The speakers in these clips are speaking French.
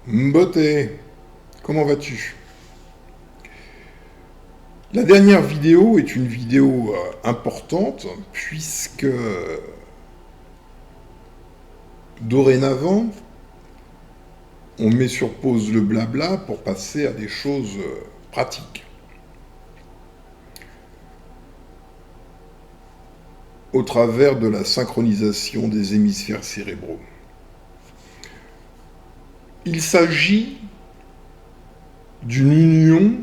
Mboté, comment vas-tu? La dernière vidéo est une vidéo importante puisque dorénavant, on met sur pause le blabla pour passer à des choses pratiques. Au travers de la synchronisation des hémisphères cérébraux. Il s'agit d'une union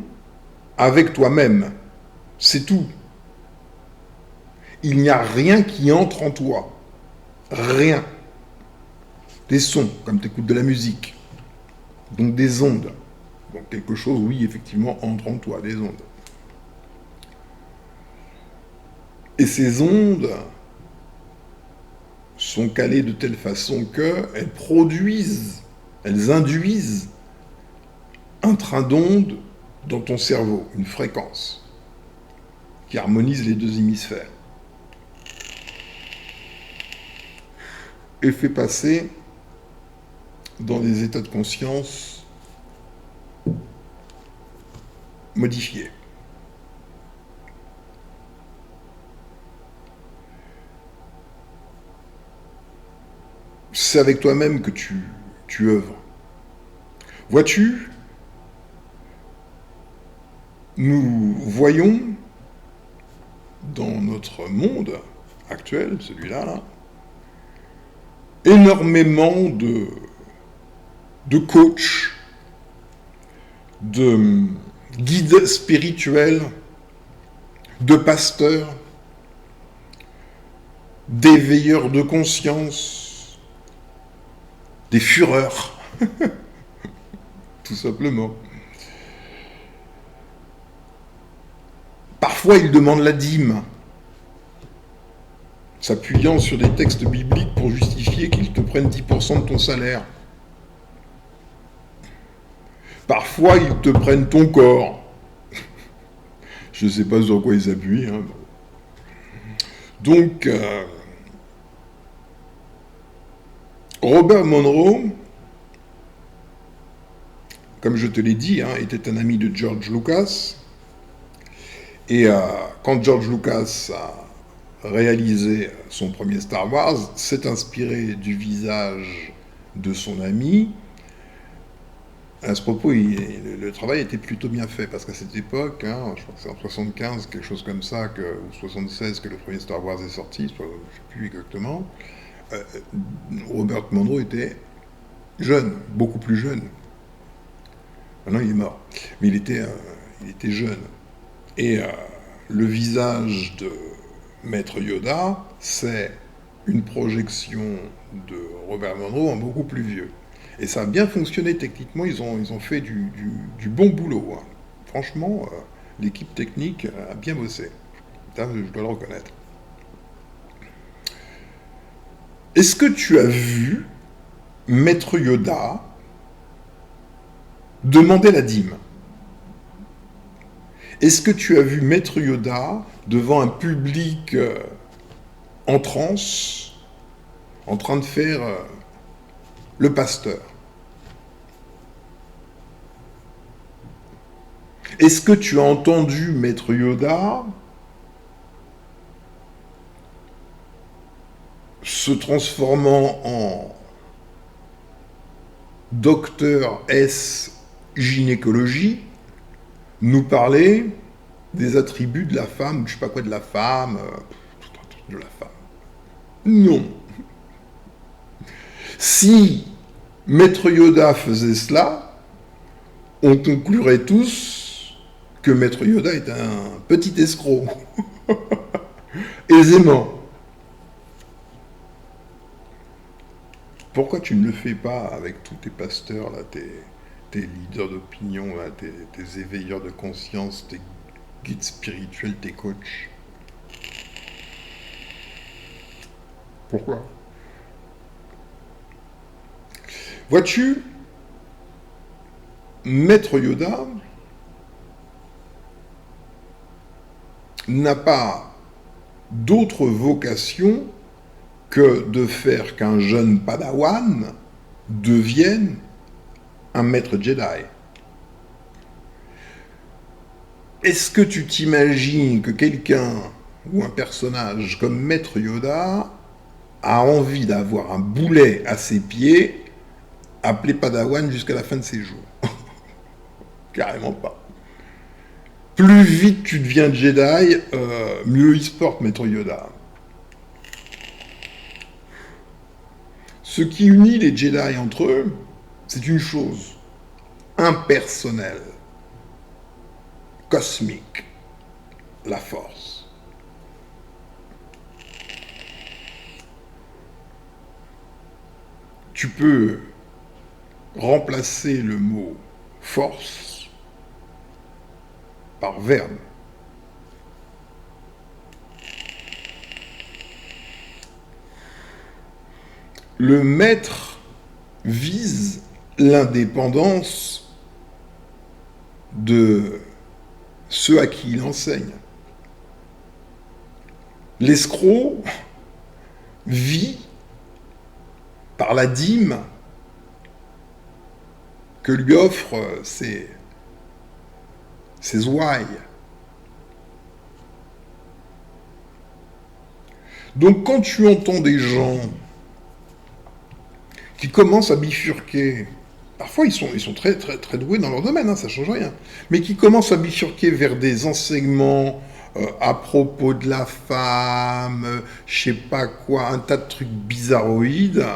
avec toi-même. C'est tout. Il n'y a rien qui entre en toi. Rien. Des sons, comme tu écoutes de la musique. Donc des ondes. Donc quelque chose, oui, effectivement, entre en toi, des ondes. Et ces ondes sont calées de telle façon qu'elles produisent, elles induisent un train d'ondes dans ton cerveau, une fréquence qui harmonise les deux hémisphères et fait passer dans des états de conscience modifiés. C'est avec toi-même que tu œuvres. Vois-tu, nous voyons dans notre monde actuel, celui-là, énormément de coachs, de guides spirituels, de pasteurs, d'éveilleurs de conscience, des fureurs, tout simplement. Parfois, ils demandent la dîme, s'appuyant sur des textes bibliques pour justifier qu'ils te prennent 10% de ton salaire. Parfois, ils te prennent ton corps. Je ne sais pas sur quoi ils appuient. Hein. Donc, Robert Monroe, comme je te l'ai dit, était un ami de George Lucas. Et quand George Lucas a réalisé son premier Star Wars, s'est inspiré du visage de son ami. À ce propos, le travail était plutôt bien fait, parce qu'à cette époque, je crois que c'est en 75, quelque chose comme ça, ou 76, que le premier Star Wars est sorti, je ne sais plus exactement, Robert Monroe était jeune, beaucoup plus jeune. Maintenant, il est mort. Mais il était jeune. Et le visage de Maître Yoda, c'est une projection de Robert Monroe en beaucoup plus vieux. Et ça a bien fonctionné techniquement, ils ont fait du bon boulot. Hein. Franchement, l'équipe technique a bien bossé. Ça, je dois le reconnaître. Est-ce que tu as vu Maître Yoda demander la dîme? Est-ce que tu as vu Maître Yoda devant un public en transe, en train de faire le pasteur? Est-ce que tu as entendu Maître Yoda se transformant en docteur S gynécologie nous parler des attributs de la femme, je sais pas quoi de la femme, tout un truc de la femme? Non. Si Maître Yoda faisait cela, on conclurait tous que Maître Yoda est un petit escroc. Aisément. Pourquoi tu ne le fais pas avec tous tes pasteurs, là, tes leaders d'opinion, là, tes éveilleurs de conscience, tes guides spirituels, tes coachs? Pourquoi? Vois-tu, Maître Yoda n'a pas d'autre vocation que de faire qu'un jeune padawan devienne un maître Jedi. Est-ce que tu t'imagines que quelqu'un ou un personnage comme Maître Yoda a envie d'avoir un boulet à ses pieds appelé Padawan jusqu'à la fin de ses jours? Carrément pas. Plus vite tu deviens Jedi, mieux il se porte Maître Yoda. Ce qui unit les Jedi entre eux, c'est une chose impersonnelle, cosmique, la force. Tu peux remplacer le mot force par verbe. Le maître vise l'indépendance de ceux à qui il enseigne. L'escroc vit par la dîme que lui offrent ses ouailles. Donc quand tu entends des gens qui commencent à bifurquer, parfois ils sont très, très, très doués dans leur domaine, hein, ça ne change rien, mais qui commencent à bifurquer vers des enseignements à propos de la femme, je sais pas quoi, un tas de trucs bizarroïdes.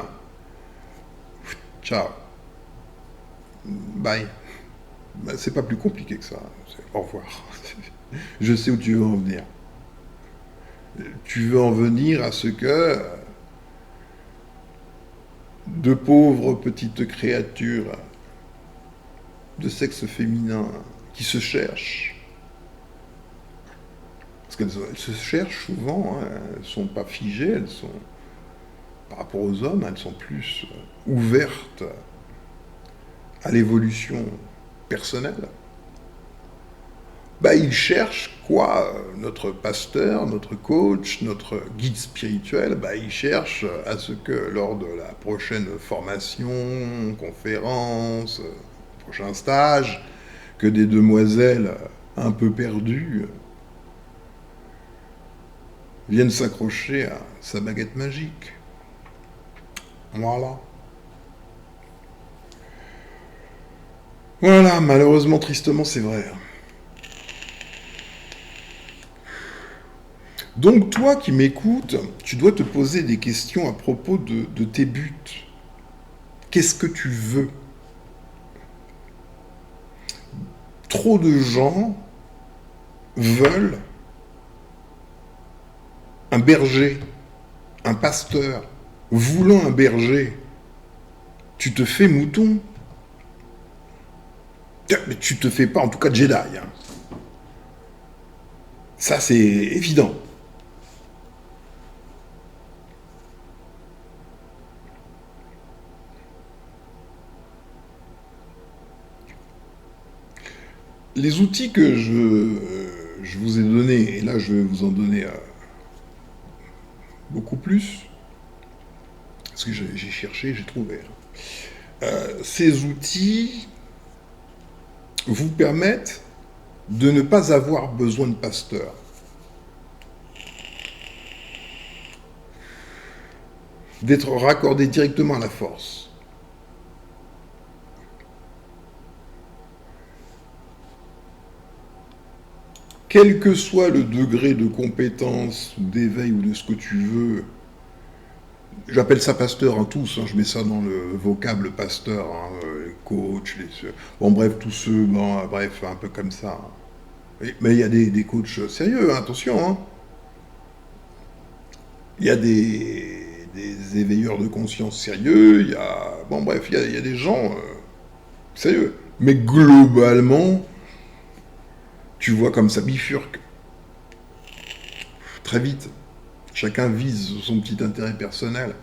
Ciao. Bye. Ben, c'est pas plus compliqué que ça. Au revoir. Je sais où tu veux en venir. Tu veux en venir à ce que de pauvres petites créatures de sexe féminin qui se cherchent, parce qu'elles se cherchent souvent, hein, elles ne sont pas figées, elles sont, par rapport aux hommes, elles sont plus ouvertes à l'évolution personnelle. Bah, ils cherchent quoi? Notre pasteur, notre coach, notre guide spirituel, bah, ils cherchent à ce que lors de la prochaine formation, conférence, prochain stage, que des demoiselles un peu perdues viennent s'accrocher à sa baguette magique. Voilà. Voilà, malheureusement, tristement, c'est vrai. Donc toi qui m'écoutes, tu dois te poser des questions à propos de tes buts. Qu'est-ce que tu veux? Trop de gens veulent un berger, un pasteur. Voulant un berger, tu te fais mouton. Mais tu te fais pas, en tout cas, Jedi. Hein. Ça, c'est évident. Les outils que je vous ai donnés, et là je vais vous en donner beaucoup plus, parce que j'ai cherché, j'ai trouvé. Ces outils vous permettent de ne pas avoir besoin de pasteur. D'être raccordé directement à la force. Quel que soit le degré de compétence, ou d'éveil, ou de ce que tu veux, j'appelle ça pasteur, hein, tous, hein, je mets ça dans le vocable pasteur, hein, les coachs, bon bref, tous ceux, bon, bref, un peu comme ça. Mais il y a des coachs sérieux, hein, attention. Hein. Il y a des éveilleurs de conscience sérieux, il y a... Bon bref, il y a des gens sérieux. Mais globalement, tu vois comme ça bifurque. Très vite. Chacun vise son petit intérêt personnel.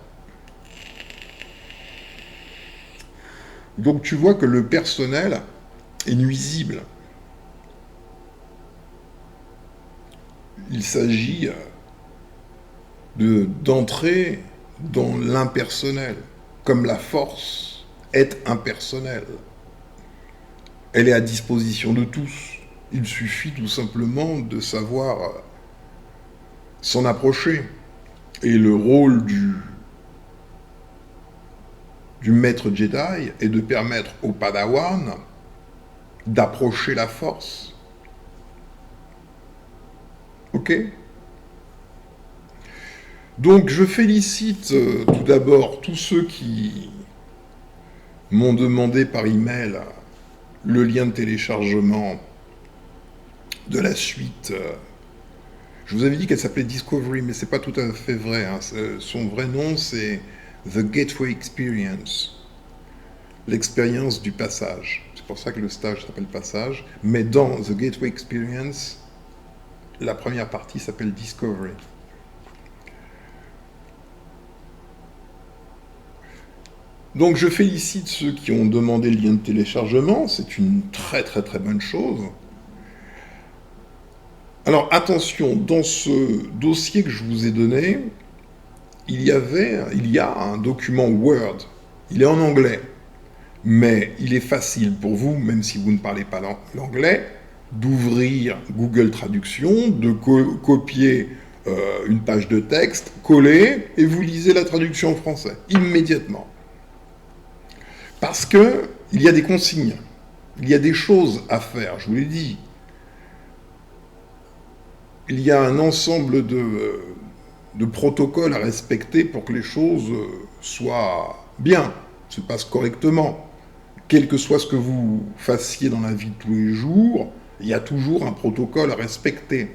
Donc tu vois que le personnel est nuisible. Il s'agit d'entrer dans l'impersonnel, comme la force est impersonnelle. Elle est à disposition de tous. Il suffit tout simplement de savoir s'en approcher. Et le rôle du maître Jedi est de permettre aux Padawan d'approcher la force. Ok ? Donc je félicite tout d'abord tous ceux qui m'ont demandé par email le lien de téléchargement de la suite. Je vous avais dit qu'elle s'appelait Discovery, mais c'est pas tout à fait vrai. Hein. Son vrai nom, c'est The Gateway Experience, l'expérience du passage. C'est pour ça que le stage s'appelle Passage. Mais dans The Gateway Experience, la première partie s'appelle Discovery. Donc je félicite ceux qui ont demandé le lien de téléchargement, c'est une très très très bonne chose. Alors attention, dans ce dossier que je vous ai donné, il y a un document Word, il est en anglais, mais il est facile pour vous, même si vous ne parlez pas l'anglais, d'ouvrir Google Traduction, de copier une page de texte, coller, et vous lisez la traduction en français, immédiatement. Parce que il y a des consignes, il y a des choses à faire, je vous l'ai dit. Il y a un ensemble de protocoles à respecter pour que les choses soient bien, se passent correctement. Quel que soit ce que vous fassiez dans la vie de tous les jours, il y a toujours un protocole à respecter.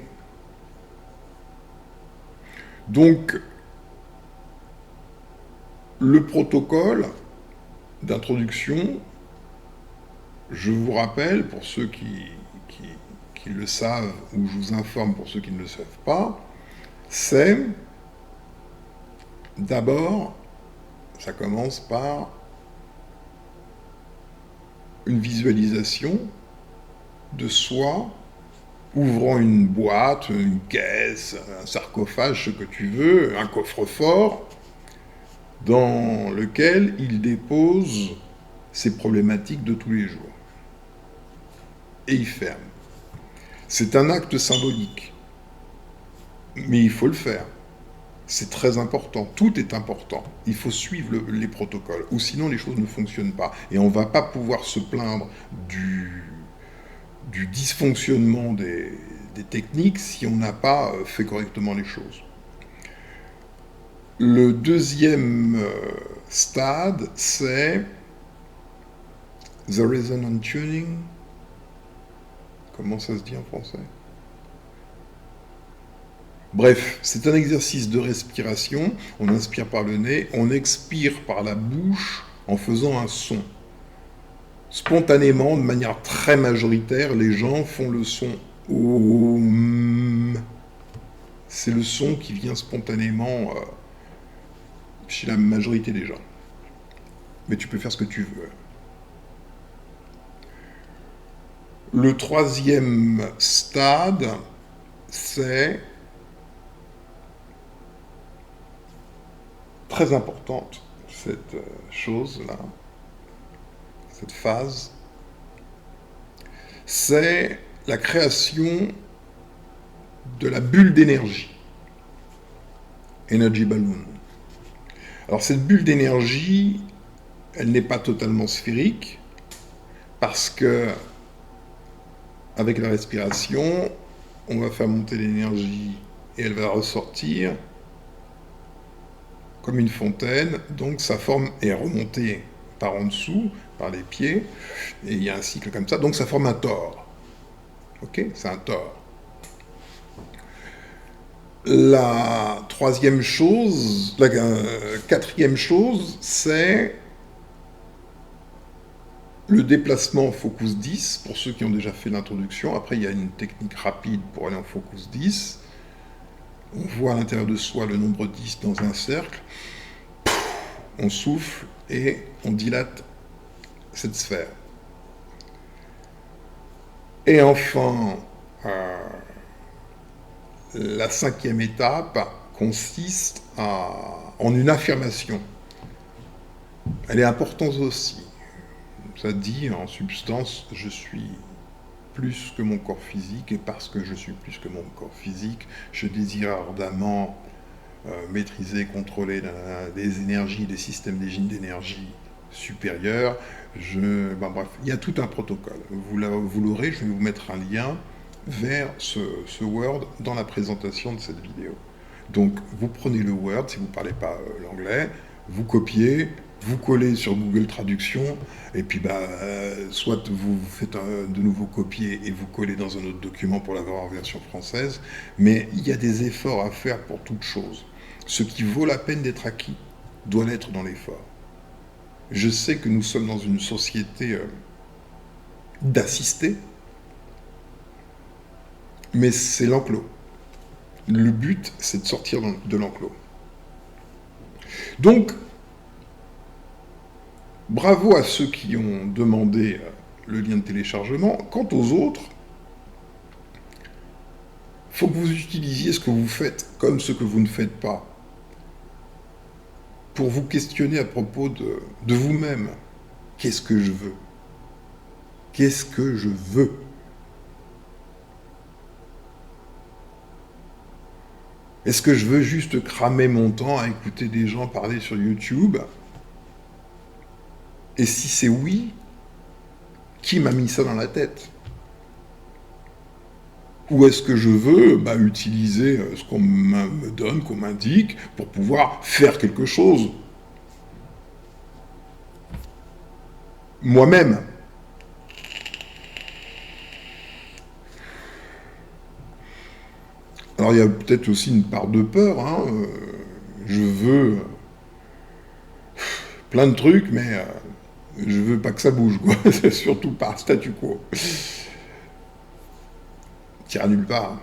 Donc, le protocole d'introduction, je vous rappelle, pour ceux qui le savent, ou je vous informe pour ceux qui ne le savent pas, c'est d'abord, ça commence par une visualisation de soi ouvrant une boîte, une caisse, un sarcophage, ce que tu veux, un coffre-fort, dans lequel il dépose ses problématiques de tous les jours. Et il ferme. C'est un acte symbolique. Mais il faut le faire. C'est très important. Tout est important. Il faut suivre les protocoles. Ou sinon, les choses ne fonctionnent pas. Et on ne va pas pouvoir se plaindre du dysfonctionnement des techniques si on n'a pas fait correctement les choses. Le deuxième stade, c'est The Resonant Tuning. Comment ça se dit en français ? Bref, c'est un exercice de respiration. On inspire par le nez, on expire par la bouche en faisant un son. Spontanément, de manière très majoritaire, les gens font le son OM. C'est le son qui vient spontanément chez la majorité des gens. Mais tu peux faire ce que tu veux. Le troisième stade, c'est très importante, cette chose-là, cette phase, c'est la création de la bulle d'énergie, Energy Balloon. Alors cette bulle d'énergie, elle n'est pas totalement sphérique, parce que avec la respiration, on va faire monter l'énergie et elle va ressortir comme une fontaine, donc sa forme est remontée par en dessous, par les pieds, et il y a un cycle comme ça, donc ça forme un tor. Ok ? C'est un tor. La quatrième chose, c'est le déplacement en focus 10, pour ceux qui ont déjà fait l'introduction. Après, il y a une technique rapide pour aller en focus 10. On voit à l'intérieur de soi le nombre 10 dans un cercle. On souffle et on dilate cette sphère. Et enfin, la cinquième étape consiste en une affirmation. Elle est importante aussi. Ça dit en substance, je suis plus que mon corps physique, et parce que je suis plus que mon corps physique, je désire ardemment maîtriser, contrôler des énergies, des systèmes d'énergie supérieurs. Bref, il y a tout un protocole. Vous l'aurez, je vais vous mettre un lien vers ce Word dans la présentation de cette vidéo. Donc, vous prenez le Word, si vous ne parlez pas l'anglais, vous copiez, vous collez sur Google Traduction, et puis soit vous faites de nouveau copier et vous collez dans un autre document pour l'avoir en version française, mais il y a des efforts à faire pour toute chose. Ce qui vaut la peine d'être acquis doit l'être dans l'effort. Je sais que nous sommes dans une société d'assistés, mais c'est l'enclos. Le but, c'est de sortir de l'enclos. Donc, bravo à ceux qui ont demandé le lien de téléchargement. Quant aux autres, il faut que vous utilisiez ce que vous faites comme ce que vous ne faites pas, pour vous questionner à propos de vous-même. Qu'est-ce que je veux? Qu'est-ce que je veux? Est-ce que je veux juste cramer mon temps à écouter des gens parler sur YouTube? Et si c'est oui, qui m'a mis ça dans la tête? Ou est-ce que je veux utiliser ce qu'on me donne, qu'on m'indique, pour pouvoir faire quelque chose moi-même? Alors il y a peut-être aussi une part de peur, hein. Je veux plein de trucs, mais je veux pas que ça bouge, quoi. C'est surtout pas statu quo. T'iras nulle part.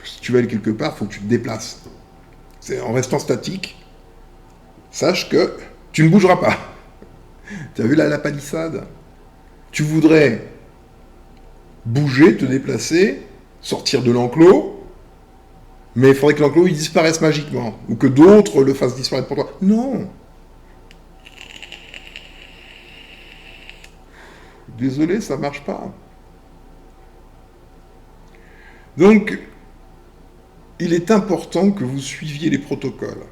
Si tu veux aller quelque part, il faut que tu te déplaces. En restant statique, sache que tu ne bougeras pas. Tu as vu la palissade? Tu voudrais bouger, te déplacer, sortir de l'enclos, mais il faudrait que l'enclos il disparaisse magiquement, ou que d'autres le fassent disparaître pour toi. Non. Désolé, ça marche pas. Donc, il est important que vous suiviez les protocoles.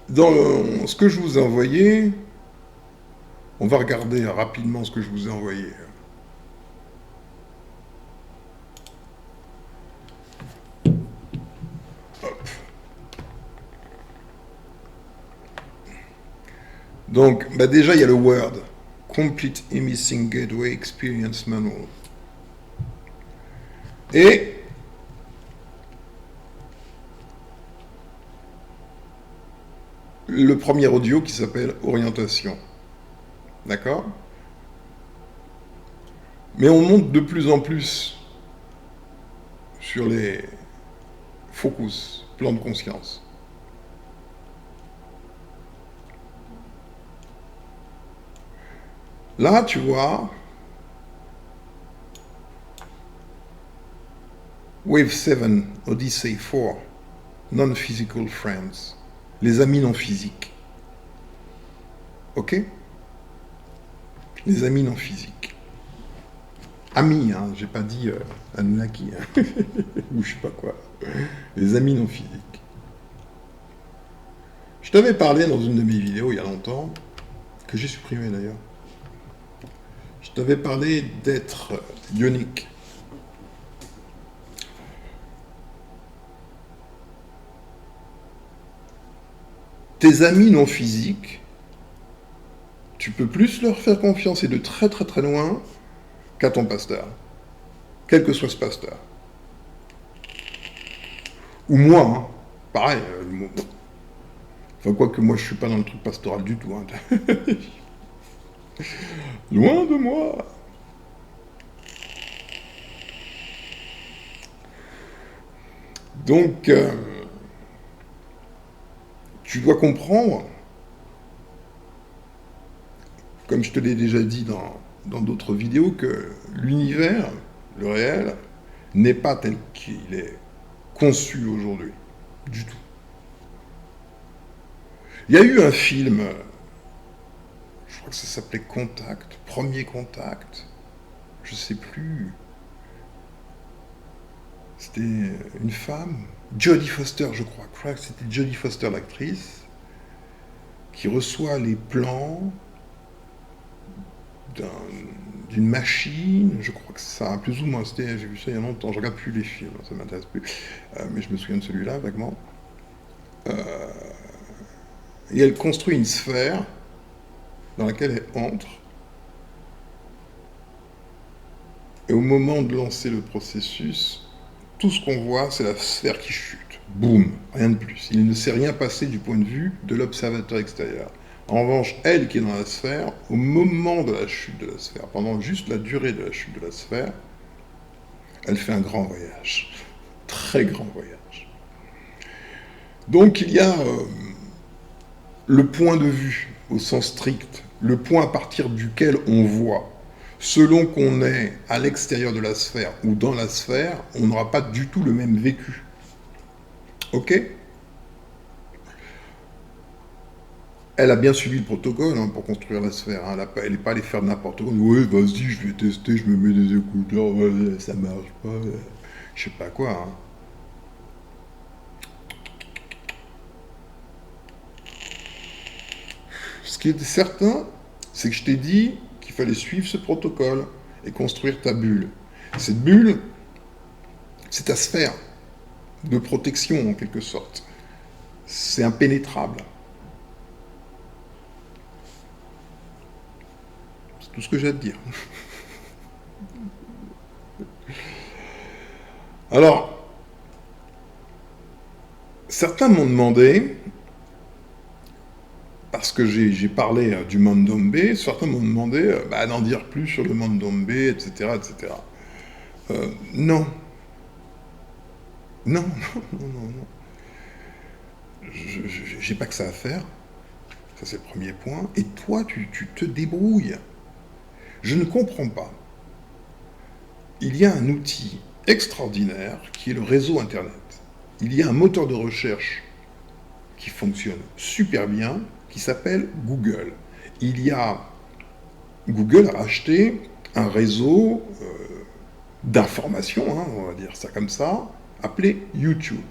Dans ce que je vous ai envoyé, on va regarder rapidement ce que je vous ai envoyé. Hop. Donc, déjà, il y a le Word. Complete Emisting Gateway Experience Manual. Et le premier audio qui s'appelle Orientation. D'accord? Mais on monte de plus en plus sur les focus, plans de conscience. Là, tu vois, Wave 7, Odyssey 4, Non-Physical Friends, les amis non physiques. Ok? Les amis non physiques. Amis, hein, j'ai pas dit Anunnaki, hein, ou je sais pas quoi. Les amis non physiques. Je t'avais parlé dans une de mes vidéos il y a longtemps, que j'ai supprimé d'ailleurs. Je t'avais parlé d'être ionique. Tes amis non physiques, tu peux plus leur faire confiance et de très très très loin qu'à ton pasteur, quel que soit ce pasteur. Ou moi, hein. Pareil. Enfin, quoi que moi je suis pas dans le truc pastoral du tout. Hein. Loin de moi. Donc, tu dois comprendre, comme je te l'ai déjà dit dans d'autres vidéos, que l'univers, le réel, n'est pas tel qu'il est conçu aujourd'hui, du tout. Il y a eu un film, je crois que ça s'appelait Contact, Premier Contact, je sais plus. C'était une femme, Jodie Foster, je crois que c'était Jodie Foster, l'actrice, qui reçoit les plans d'une machine, je crois que ça, plus ou moins, j'ai vu ça il y a longtemps, je regarde plus les films, ça m'intéresse plus, mais je me souviens de celui-là vaguement. Et elle construit une sphère dans laquelle elle entre, et au moment de lancer le processus, tout ce qu'on voit, c'est la sphère qui chute. Boum, rien de plus. Il ne s'est rien passé du point de vue de l'observateur extérieur. En revanche, elle qui est dans la sphère, au moment de la chute de la sphère, pendant juste la durée de la chute de la sphère, elle fait un grand voyage. Très grand voyage. Donc il y a le point de vue au sens strict, le point à partir duquel on voit. Selon qu'on est à l'extérieur de la sphère ou dans la sphère, on n'aura pas du tout le même vécu. Ok ? Elle a bien suivi le protocole pour construire la sphère. Elle n'est pas allée faire n'importe quoi. Ouais, vas-y, je vais tester, je me mets des écouteurs, ouais, ça marche pas. Je sais pas quoi. Ce qui est certain, c'est que je t'ai dit qu'il fallait suivre ce protocole et construire ta bulle. Cette bulle, c'est ta sphère de protection en quelque sorte. C'est impénétrable. C'est tout ce que j'ai à te dire. Alors, certains m'ont demandé, parce que j'ai parlé du Mandombe, certains m'ont demandé d'en dire plus sur le Mandombe, etc. etc. Non. Non. J'ai pas que ça à faire. Ça, c'est le premier point. Et toi, tu te débrouilles. Je ne comprends pas. Il y a un outil extraordinaire qui est le réseau Internet. Il y a un moteur de recherche qui fonctionne super bien, qui s'appelle Google. Google a racheté un réseau d'information, on va dire ça comme ça, appelé YouTube.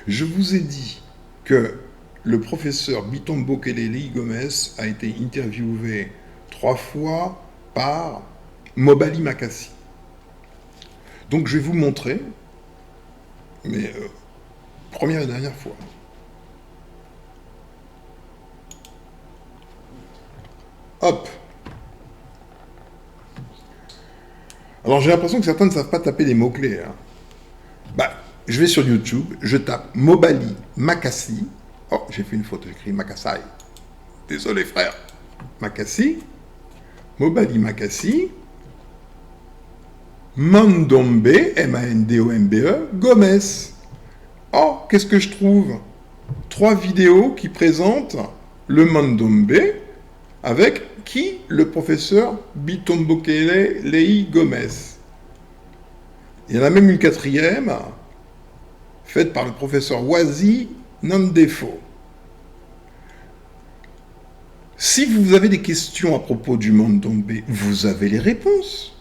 Je vous ai dit que le professeur Bitombo Kelele Gomez a été interviewé 3 fois par Mobali Makassi. Donc je vais vous montrer, mais première et dernière fois. Hop. Alors j'ai l'impression que certains ne savent pas taper des mots-clés. Je vais sur YouTube, je tape Mobali Makassi. Oh, j'ai fait une faute, j'ai écrit Makassai. Désolé frère. Makassi. Mobali Makassi. Mandombe, M-A-N-D-O-M-B-E, Gomez. Oh, qu'est-ce que je trouve? 3 vidéos qui présentent le Mandombe avec qui? Le professeur Bitombokele Lei Gomez. Il y en a même une 4e faite par le professeur Wazi Nandefo. Si vous avez des questions à propos du Mandombe, vous avez les réponses.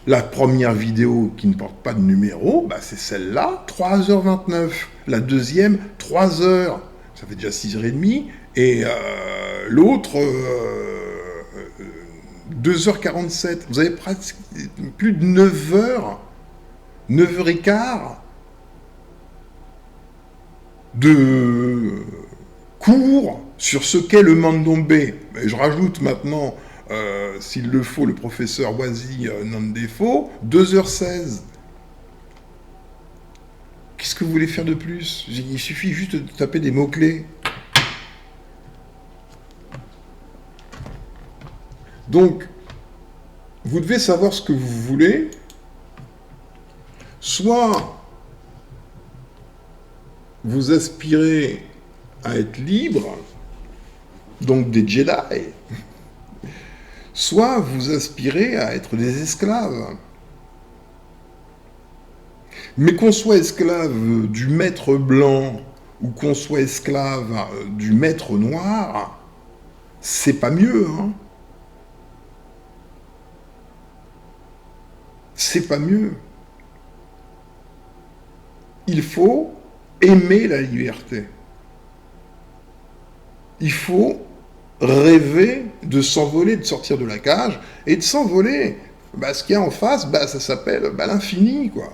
La première vidéo qui ne porte pas de numéro, c'est celle-là, 3h29. La deuxième, 3h. Ça fait déjà 6h30. Et l'autre, 2h47. Vous avez presque plus de 9h, 9h15 de cours sur ce qu'est le Mandombe. Et je rajoute maintenant, s'il le faut, le professeur Wazi Nandefo, 2h16. Qu'est-ce que vous voulez faire de plus? Il suffit juste de taper des mots-clés. Donc, vous devez savoir ce que vous voulez. Soit vous aspirez à être libre, donc des Jedi, soit vous aspirez à être des esclaves. Mais qu'on soit esclave du maître blanc ou qu'on soit esclave du maître noir, c'est pas mieux, hein. C'est pas mieux. Il faut aimer la liberté. Il faut rêver de s'envoler, de sortir de la cage et de s'envoler. Bah, ce qu'il y a en face, bah, ça s'appelle l'infini, quoi.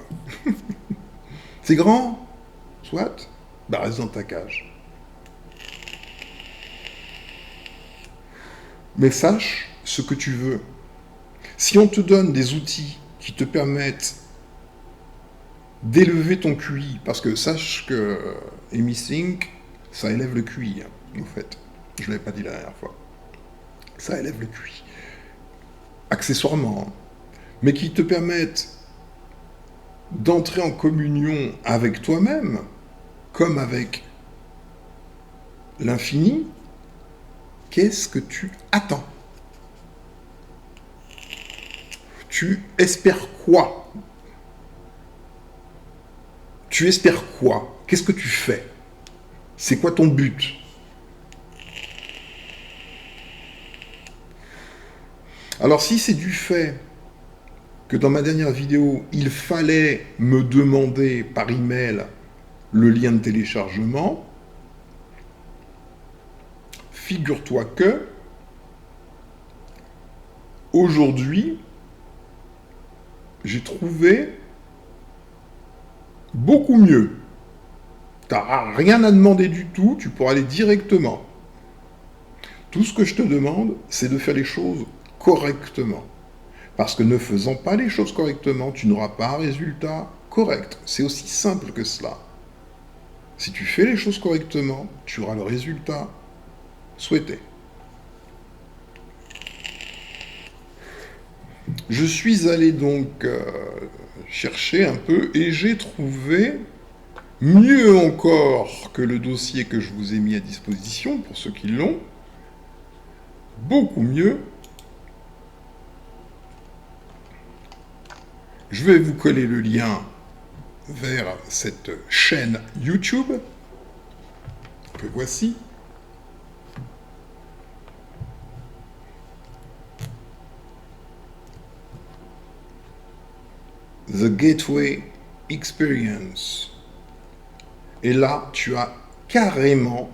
C'est grand, soit, bah, reste dans ta cage. Mais sache ce que tu veux. Si on te donne des outils qui te permettent d'élever ton QI, parce que sache que Amy Think, ça élève le QI, hein, en fait. Je ne l'avais pas dit la dernière fois. Ça élève le QI. Accessoirement. Hein. Mais qui te permettent d'entrer en communion avec toi-même, comme avec l'infini. Qu'est-ce que tu attends? Tu espères quoi? Tu espères quoi? Qu'est-ce que tu fais? C'est quoi ton but? Alors si c'est du fait que dans ma dernière vidéo, il fallait me demander par email le lien de téléchargement, figure-toi que aujourd'hui, j'ai trouvé beaucoup mieux. Tu n'auras rien à demander du tout, tu pourras aller directement. Tout ce que je te demande, c'est de faire les choses correctement. Parce que ne faisant pas les choses correctement, tu n'auras pas un résultat correct. C'est aussi simple que cela. Si tu fais les choses correctement, tu auras le résultat souhaité. Je suis allé donc chercher un peu et j'ai trouvé mieux encore que le dossier que je vous ai mis à disposition, pour ceux qui l'ont, beaucoup mieux. Je vais vous coller le lien vers cette chaîne YouTube que voici. The Gateway Experience. Et là, tu as carrément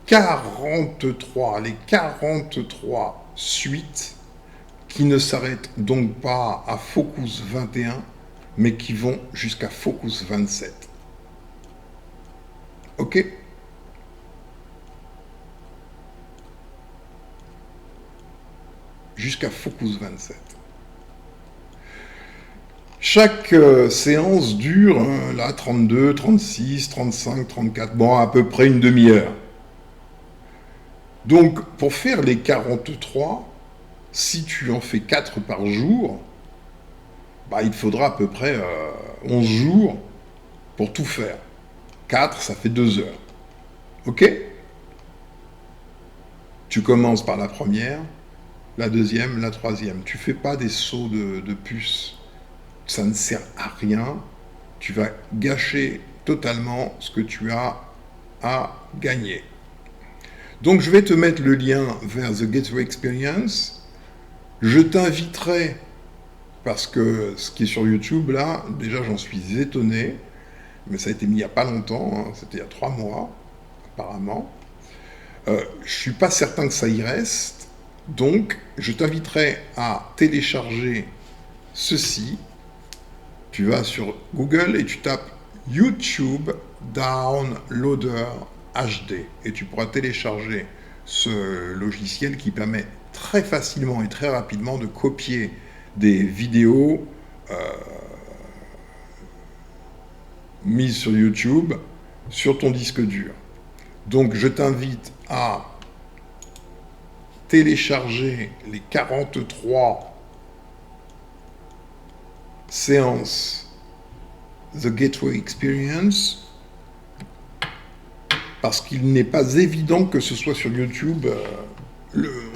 43, les 43 suites qui ne s'arrêtent donc pas à Focus 21, mais qui vont jusqu'à Focus 27. Ok? Jusqu'à Focus 27. Chaque séance dure, hein, là, 32, 36, 35, 34, bon, à peu près une demi-heure. Donc, pour faire les 43, si tu en fais 4 par jour, bah, il te faudra à peu près 11 jours pour tout faire. 4, ça fait 2 heures. Ok? Tu commences par la première, la deuxième, la troisième. Tu fais pas des sauts de puce. Ça ne sert à rien. Tu vas gâcher totalement ce que tu as à gagner. Donc je vais te mettre le lien vers The Gateway Experience. Je t'inviterai, parce que ce qui est sur YouTube là, déjà j'en suis étonné, mais ça a été mis il n'y a pas longtemps, hein, c'était il y a 3 mois, apparemment. Je ne suis pas certain que ça y reste, donc je t'inviterai à télécharger ceci. Tu vas sur Google et tu tapes YouTube Downloader HD et tu pourras télécharger ce logiciel qui permet très facilement et très rapidement de copier des vidéos mises sur YouTube sur ton disque dur. Donc je t'invite à télécharger les 43 séance The Gateway Experience, parce qu'il n'est pas évident que ce soit sur YouTube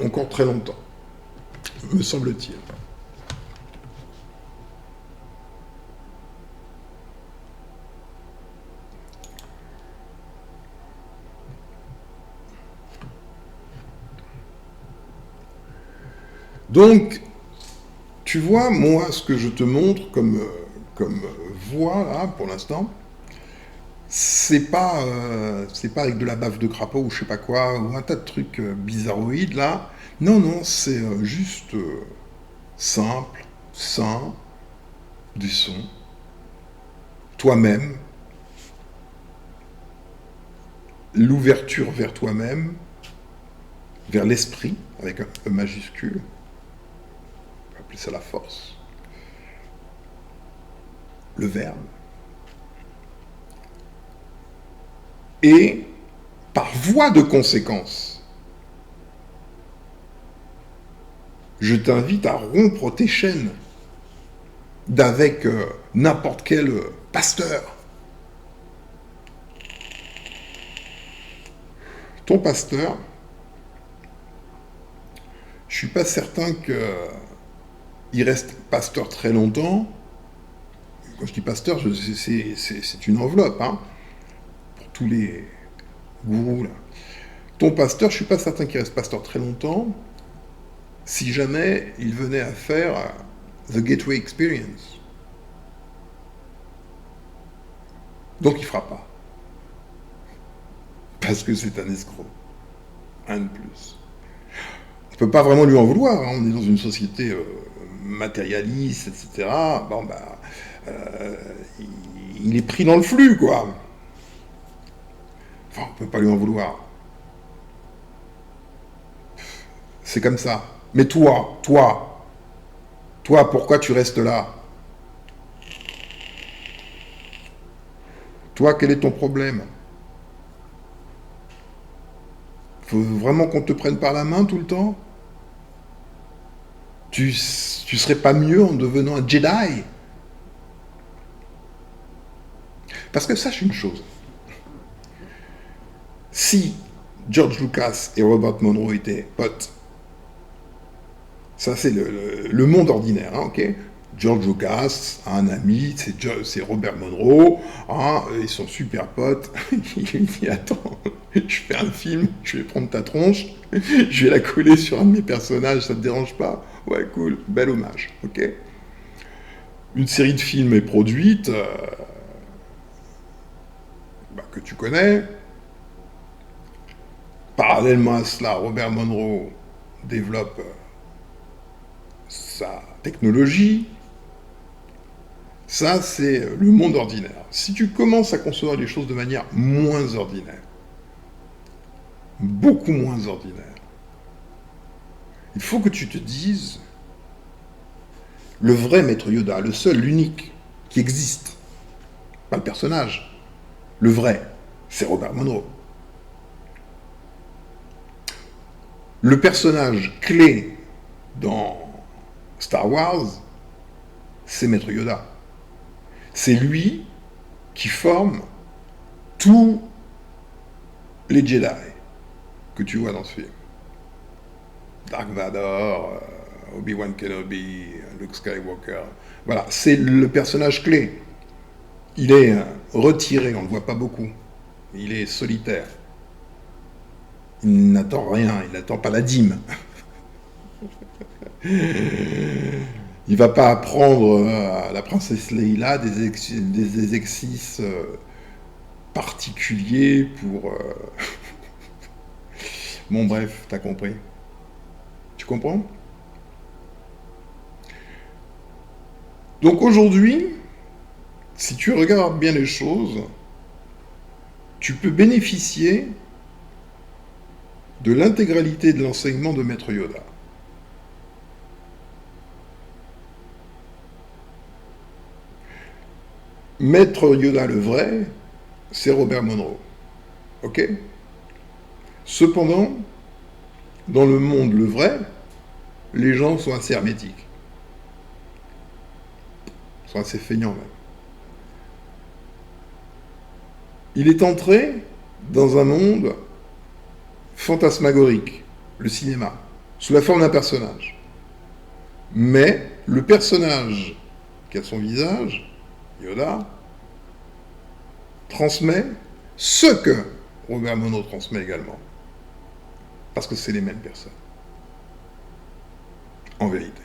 encore très longtemps, me semble-t-il. Donc, tu vois, moi, ce que je te montre comme voie, là, pour l'instant, c'est pas avec de la baffe de crapaud ou je sais pas quoi, ou un tas de trucs bizarroïdes, là. Non, non, c'est juste simple, sain, du son, toi-même, l'ouverture vers toi-même, vers l'esprit, avec un E majuscule, on peut appeler ça la force, le verbe, et par voie de conséquence, je t'invite à rompre tes chaînes d'avec n'importe quel pasteur. Ton pasteur, je suis pas certain qu'il reste pasteur très longtemps. Quand je dis pasteur, c'est une enveloppe, hein, pour tous les gourous là. Ton pasteur, je suis pas certain qu'il reste pasteur très longtemps, si jamais il venait à faire The Gateway Experience. Donc il fera pas. Parce que c'est un escroc. Un de plus. On peut pas vraiment lui en vouloir, hein. On est dans une société matérialiste, etc. Bon, bah, euh, il est pris dans le flux, quoi. Enfin, on peut pas lui en vouloir. C'est comme ça. Mais toi, pourquoi tu restes là? Toi, quel est ton problème? Faut vraiment qu'on te prenne par la main tout le temps? Tu serais pas mieux en devenant un Jedi? Parce que sache une chose. Si George Lucas et Robert Monroe étaient potes, ça c'est le monde ordinaire, hein, ok? George Lucas a un ami, c'est Robert Monroe, hein, ils sont super potes. Il lui dit, attends, je fais un film, je vais prendre ta tronche, je vais la coller sur un de mes personnages, ça te dérange pas? Ouais, cool, bel hommage, ok? Une série de films est produite, bah, que tu connais. Parallèlement à cela, Robert Monroe développe sa technologie. Ça, c'est le monde ordinaire. Si tu commences à concevoir les choses de manière moins ordinaire, beaucoup moins ordinaire, il faut que tu te dises, le vrai maître Yoda, le seul, l'unique, qui existe, pas le personnage, le vrai, c'est Robert Monroe. Le personnage clé dans Star Wars, c'est maître Yoda. C'est lui qui forme tous les Jedi que tu vois dans ce film. Dark Vador, Obi-Wan Kenobi, Luke Skywalker. Voilà, c'est le personnage clé. Il est retiré, on ne le voit pas beaucoup. Il est solitaire. Il n'attend rien, il n'attend pas la dîme. Il va pas apprendre à la princesse Leila des exercices particuliers pour... Bon bref, t'as compris. Tu comprends? Donc aujourd'hui, si tu regardes bien les choses, tu peux bénéficier de l'intégralité de l'enseignement de Maître Yoda. Maître Yoda le vrai, c'est Robert Monroe. Ok? Cependant, dans le monde le vrai, les gens sont assez hermétiques. Sont assez feignants même. Il est entré dans un monde fantasmagorique, le cinéma, sous la forme d'un personnage. Mais le personnage qui a son visage, Yoda, transmet ce que Robert Monroe transmet également. Parce que c'est les mêmes personnes. en vérité.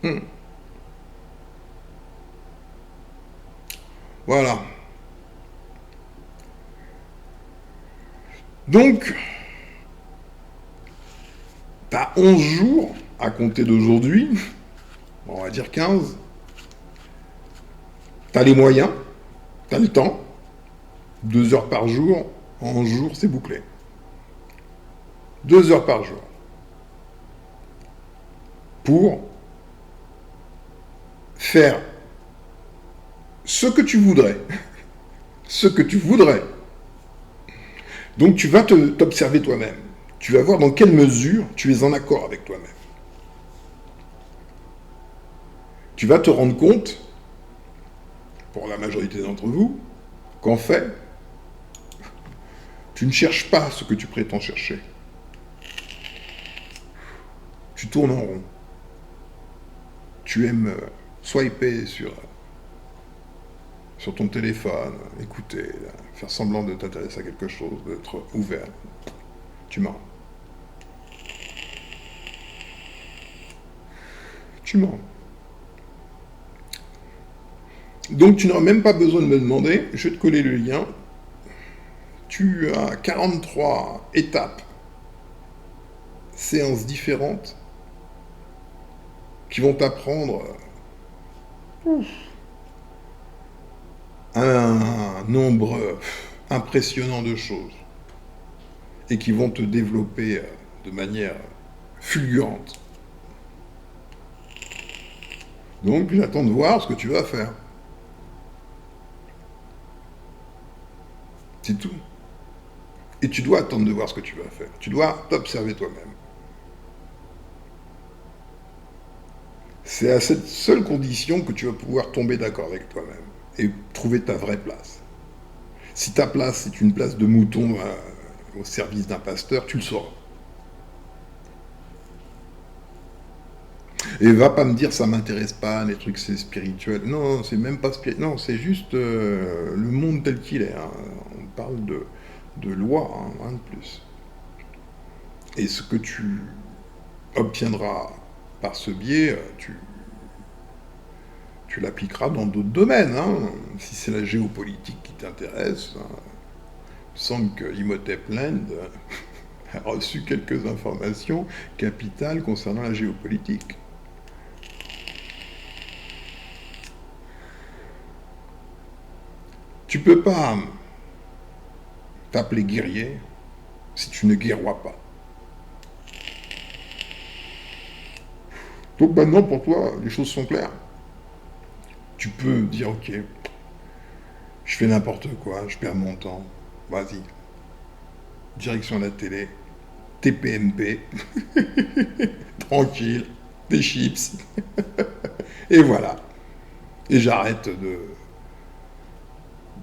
Hmm. Voilà. Donc, tu as 11 jours à compter d'aujourd'hui, on va dire 15. Tu as les moyens, tu as le temps, 2 heures par jour, en 11 jours, c'est bouclé. 2 heures par jour. Pour faire ce que tu voudrais. Ce que tu voudrais. Donc tu vas t'observer toi-même. Tu vas voir dans quelle mesure tu es en accord avec toi-même. Tu vas te rendre compte, pour la majorité d'entre vous, qu'en fait, tu ne cherches pas ce que tu prétends chercher. Tu tournes en rond. Tu aimes swiper sur ton téléphone, écouter, faire semblant de t'intéresser à quelque chose, d'être ouvert. Tu mens. Tu mens. Donc tu n'auras même pas besoin de me demander, je vais te coller le lien. Tu as 43 étapes, séances différentes, qui vont t'apprendre un nombre impressionnant de choses et qui vont te développer de manière fulgurante. Donc j'attends de voir ce que tu vas faire. C'est tout. Et tu dois attendre de voir ce que tu vas faire. Tu dois t'observer toi-même. C'est à cette seule condition que tu vas pouvoir tomber d'accord avec toi-même et trouver ta vraie place. Si ta place est une place de mouton au service d'un pasteur, tu le sauras. Et va pas me dire ça m'intéresse pas, les trucs c'est spirituel. Non, c'est même pas spirituel. Non, c'est juste le monde tel qu'il est. Hein. On parle de loi, hein, rien de plus. Et ce que tu obtiendras par ce biais, tu l'appliqueras dans d'autres domaines. Hein. Si c'est la géopolitique qui t'intéresse, hein. Il semble que Imhotep Land a reçu quelques informations capitales concernant la géopolitique. Tu peux pas t'appeler guerrier si tu ne guerrois pas. Donc maintenant, pour toi, les choses sont claires. Tu peux dire, ok, je fais n'importe quoi, je perds mon temps. Vas-y. Direction la télé, TPMP, tranquille, des chips, et voilà. Et j'arrête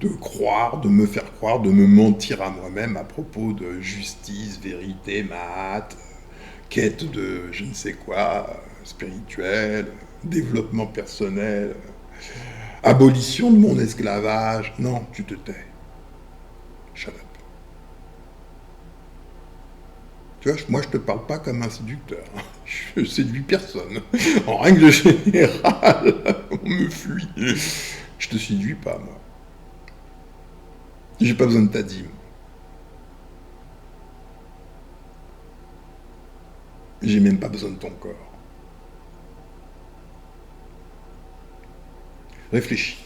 de croire, de me faire croire, de me mentir à moi-même à propos de justice, vérité, maths, quête de je ne sais quoi, spirituel, développement personnel, abolition de mon esclavage. Non, tu te tais. Shut up. Tu vois, moi je te parle pas comme un séducteur. Je séduis personne. En règle générale, on me fuit. Je te séduis pas, moi. J'ai pas besoin de ta dîme. J'ai même pas besoin de ton corps. Réfléchis.